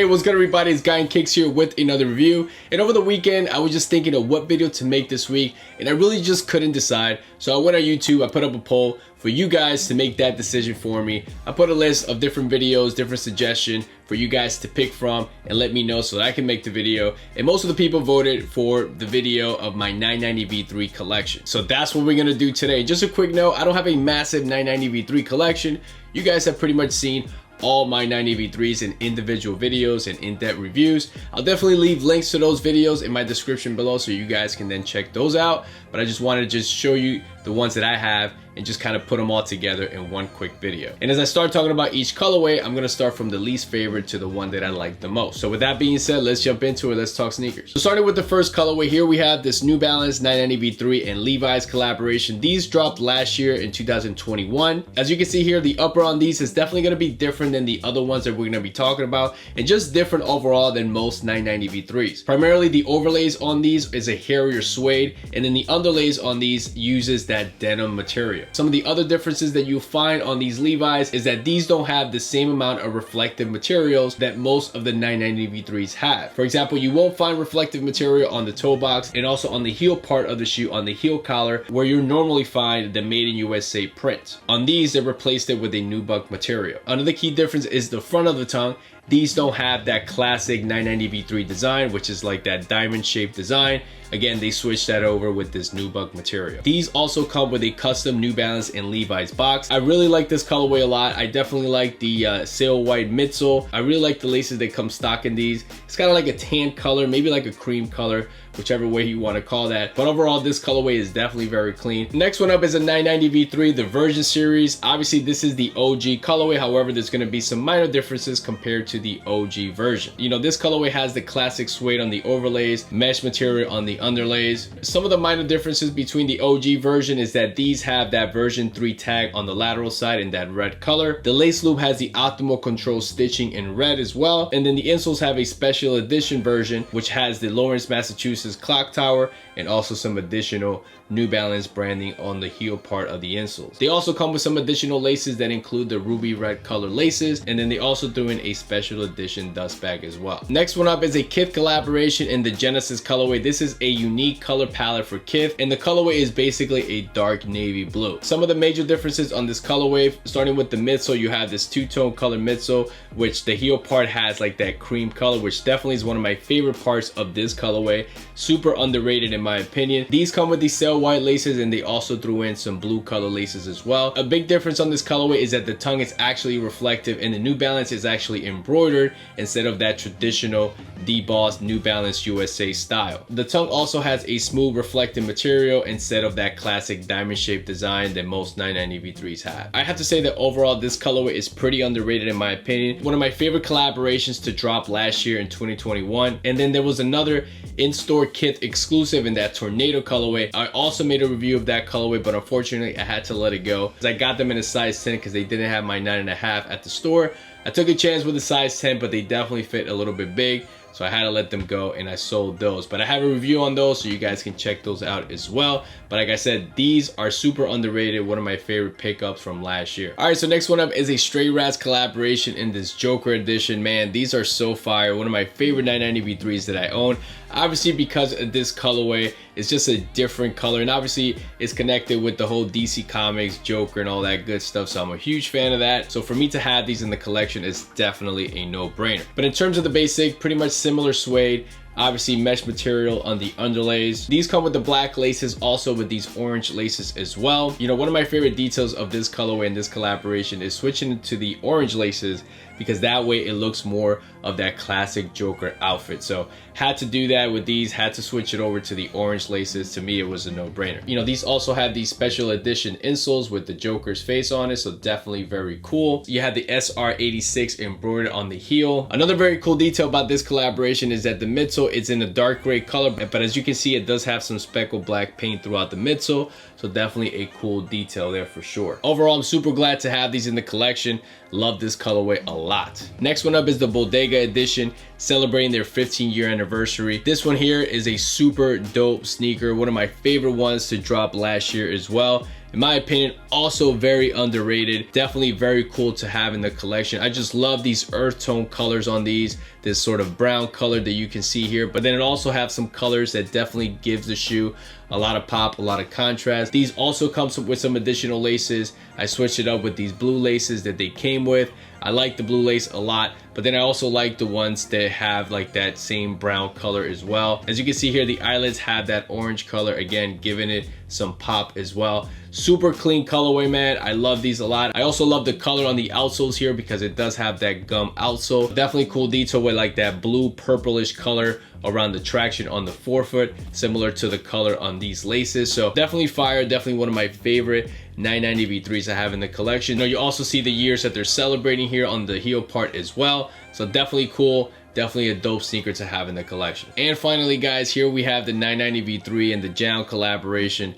Hey, what's good everybody? It's Guy and Kicks here with another review. And over the weekend, I was just thinking of what video to make this week, and I really just couldn't decide. So I went on YouTube, I put up a poll for you guys to make that decision for me. I put a list of different videos, different suggestions for you guys to pick from and let me know so that I can make the video. And most of the people voted for the video of my 990 V3 collection. So that's what we're gonna do today. Just a quick note, I don't have a massive 990 V3 collection. You guys have pretty much seen all my 990 V3s in individual videos and in-depth reviews. I'll definitely leave links to those videos in my description below so you guys can then check those out. But I just wanted to just show you the ones that I have and just kind of put them all together in one quick video. And as I start talking about each colorway, I'm gonna start from the least favorite to the one that I like the most. So with that being said, let's jump into it. Let's talk sneakers. So starting with the first colorway here, we have this New Balance 990 V3 and Levi's collaboration. These dropped last year in 2021. As you can see here, the upper on these is definitely gonna be different than the other ones that we're gonna be talking about, and just different overall than most 990 V3s. Primarily the overlays on these is a hairier suede, and then the underlays on these uses that denim material. Some of the other differences that you'll find on these Levi's is that these don't have the same amount of reflective materials that most of the 990 V3s have. For example, you won't find reflective material on the toe box and also on the heel part of the shoe, on the heel collar, where you normally find the Made in USA print. On these, they replaced it with a nubuck material. Another key difference is the front of the tongue. These don't have that classic 990 V3 design, which is like that diamond shaped design. Again, they switched that over with this nubuck material. These also come with a custom New Balance and Levi's box. I really like this colorway a lot. I definitely like the sail white midsole. I really like the laces that come stock in these. It's kind of like a tan color, maybe like a cream color, whichever way you want to call that. But overall, this colorway is definitely very clean. Next one up is a 990 V3, the Version series. Obviously, this is the OG colorway. However, there's going to be some minor differences compared to the OG version. You know, this colorway has the classic suede on the overlays, mesh material on the underlays. Some of the minor differences between the OG version is that these have that version 3 tag on the lateral side in that red color. The lace loop has the optimal control stitching in red as well. And then the insoles have a special edition version, which has the Lawrence, Massachusetts clock tower and also some additional New Balance branding on the heel part of the insoles. They also come with some additional laces that include the ruby red color laces, and then they also threw in a special edition dust bag as well. Next one up is a Kith collaboration in the Genesis colorway. This is a unique color palette for Kith, and the colorway is basically a dark navy blue. Some of the major differences on this colorway, starting with the midsole, you have this two-tone color midsole, which the heel part has like that cream color, which definitely is one of my favorite parts of this colorway. Super underrated in my opinion. These come with the sail white laces, and they also threw in some blue color laces as well. A big difference on this colorway is that the tongue is actually reflective and the New Balance is actually embroidered instead of that traditional debossed New Balance USA style. The tongue also has a smooth reflective material instead of that classic diamond shaped design that most 990 V3s have. I have to say that overall this colorway is pretty underrated in my opinion. One of my favorite collaborations to drop last year in 2021. And then there was another in-store Kith exclusive in that tornado colorway. I also made a review of that colorway, but unfortunately I had to let it go. I got them in a size 10 because they didn't have my 9.5 at the store. I took a chance with a size 10, but they definitely fit a little bit big. So I had to let them go and I sold those. But I have a review on those so you guys can check those out as well. But like I said, these are super underrated. One of my favorite pickups from last year. All right, so next one up is a Stray Rats collaboration in this Joker edition. Man, these are so fire. One of my favorite 990 V3s that I own. Obviously, because of this colorway, it's just a different color, and obviously it's connected with the whole DC Comics, Joker, and all that good stuff, so I'm a huge fan of that. So for me to have these in the collection is definitely a no-brainer. But in terms of the basic, pretty much similar suede, obviously mesh material on the underlays. These come with the black laces, also with these orange laces as well. You know, one of my favorite details of this colorway and this collaboration is switching to the orange laces, because that way it looks more of that classic Joker outfit. So had to do that with these, had to switch it over to the orange laces. To me, it was a no-brainer. You know, these also have these special edition insoles with the Joker's face on it, so definitely very cool. You have the SR86 embroidered on the heel. Another very cool detail about this collaboration is that the midsole is in a dark gray color, but as you can see, it does have some speckled black paint throughout the midsole, so definitely a cool detail there for sure. Overall, I'm super glad to have these in the collection. Love this colorway a lot. Next one up is the Bodega Edition, celebrating their 15-year anniversary. This one here is a super dope sneaker, one of my favorite ones to drop last year as well. in my opinion, also very underrated. Definitely very cool to have in the collection. I just love these earth tone colors on these, this sort of brown color that you can see here, but then it also have some colors that definitely gives the shoe a lot of pop, a lot of contrast. These also comes with some additional laces. I switched it up with these blue laces that they came with. I like the blue lace a lot, but then I also like the ones that have like that same brown color as well. As you can see here, the eyelids have that orange color, again, giving it some pop as well. Super clean colorway, man. I love these a lot. I also love the color on the outsoles here because it does have that gum outsole. Definitely cool detail with like that blue purplish color around the traction on the forefoot, similar to the color on these laces. So definitely fire, definitely one of my favorite 990 V3s I have in the collection. Now you also see the years that they're celebrating here on the heel part as well. So definitely cool. Definitely a dope sneaker to have in the collection. And finally, guys, here we have the 990 V3 and the Jown collaboration.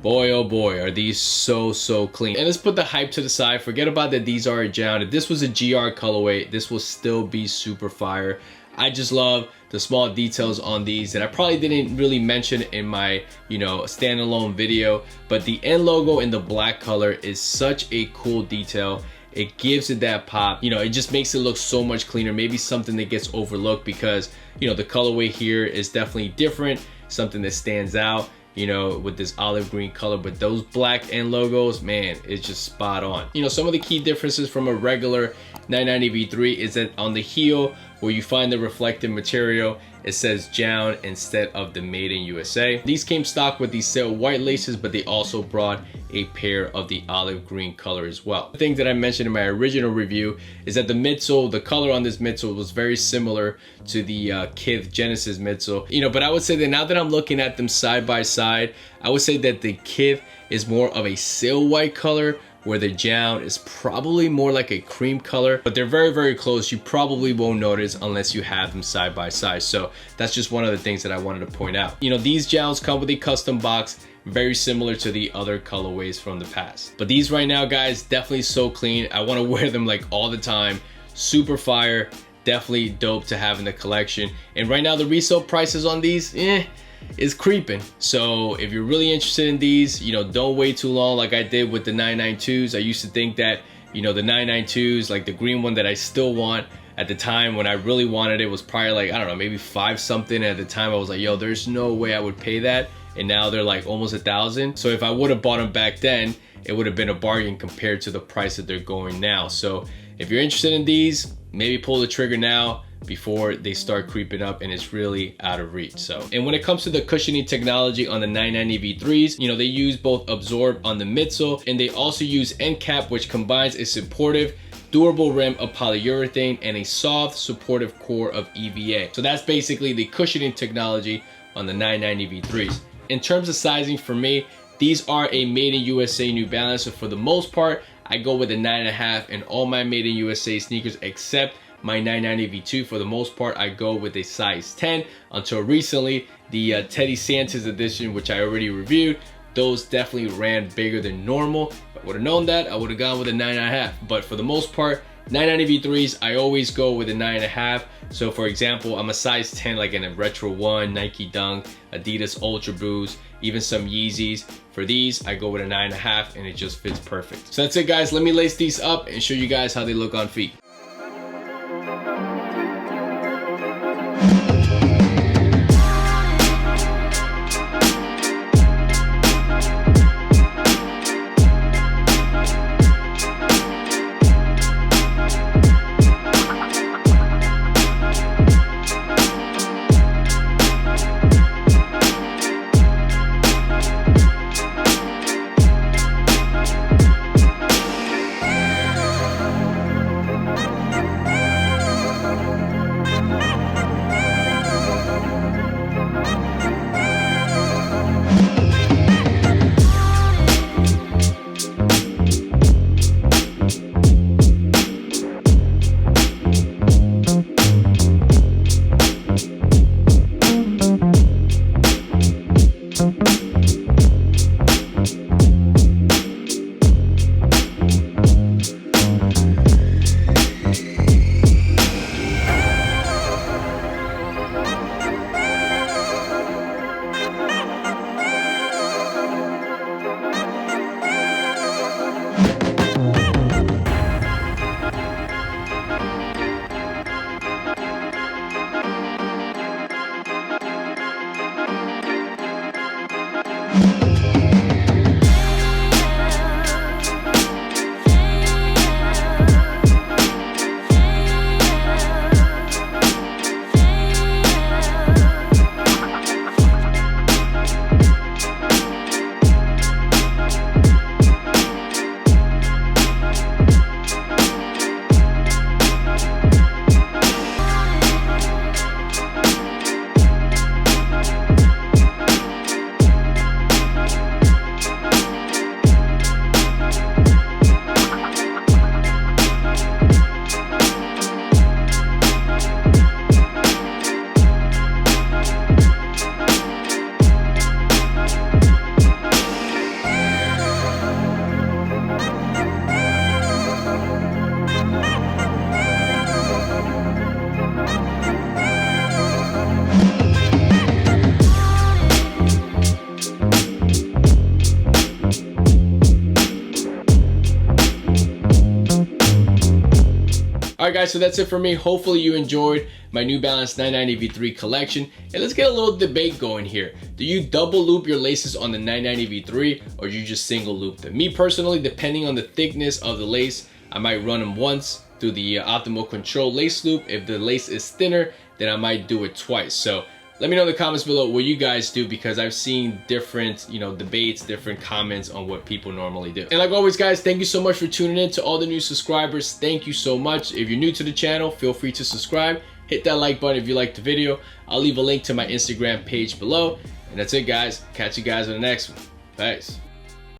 Boy, oh boy, are these so clean. And let's put the hype to the side. Forget about that these are a Jown. If this was a GR colorway, this will still be super fire. I just love the small details on these that I probably didn't really mention in my, standalone video, but the N logo in the black color is such a cool detail. It gives it that pop. It just makes it look so much cleaner. Maybe something that gets overlooked because, the colorway here is definitely different, something that stands out, with this olive green color. But those black N logos, man, it's just spot on. Some of the key differences from a regular 990 V3 is that on the heel, where you find the reflective material, it says Jown instead of the Made in USA. These came stock with these sail white laces, but they also brought a pair of the olive green color as well. The thing that I mentioned in my original review is that the midsole, the color on this midsole was very similar to the Kith Genesis midsole. But I would say that now that I'm looking at them side by side, I would say that the Kith is more of a sail white color, where the Jown is probably more like a cream color, but they're very close. You probably won't notice unless you have them side by side. So that's just one of the things that I wanted to point out. These Jowns come with a custom box, very similar to the other colorways from the past. But these right now, guys, definitely so clean. I want to wear them like all the time. Super fire, definitely dope to have in the collection. And right now the resale prices on these, is creeping. So if you're really interested in these, don't wait too long like I did with the 992s. I used to think that, the 992s, like the green one that I still want, at the time when I really wanted it was probably like, I don't know, maybe 5 something. At the time I was like, yo, there's no way I would pay that. And now they're like almost 1,000. So if I would have bought them back then, it would have been a bargain compared to the price that they're going now. So if you're interested in these, maybe pull the trigger now before they start creeping up and it's really out of reach. So, and when it comes to the cushioning technology on the 990 V3s, they use both Absorb on the midsole, and they also use End Cap, which combines a supportive, durable rim of polyurethane and a soft, supportive core of EVA. So that's basically the cushioning technology on the 990 V3s. In terms of sizing, for me, these are a Made in USA New Balance. So for the most part, I go with a 9.5 in all my Made in USA sneakers, except my 990 V2. For the most part, I go with a size 10. Until recently, the Teddy Santis edition, which I already reviewed, those definitely ran bigger than normal. If I would have known that, I would have gone with a 9.5. But for the most part, 990 V3s, I always go with a 9.5. So for example, I'm a size 10 like in a Retro 1, Nike Dunk, Adidas Ultra Boost, even some Yeezys. For these, I go with a 9.5 and it just fits perfect. So that's it, guys. Let me lace these up and show you guys how they look on feet. Alright guys, so that's it for me. Hopefully you enjoyed my New Balance 990 V3 collection. And let's get a little debate going here. Do you double loop your laces on the 990 V3 or do you just single loop them? Me personally, depending on the thickness of the lace, I might run them once through the optimal control lace loop. If the lace is thinner, then I might do it twice. So let me know in the comments below what you guys do, because I've seen different, debates, different comments on what people normally do. And like always guys, thank you so much for tuning in. To all the new subscribers, thank you so much. If you're new to the channel, feel free to subscribe. Hit that like button if you liked the video. I'll leave a link to my Instagram page below. And that's it guys. Catch you guys on the next one. Peace.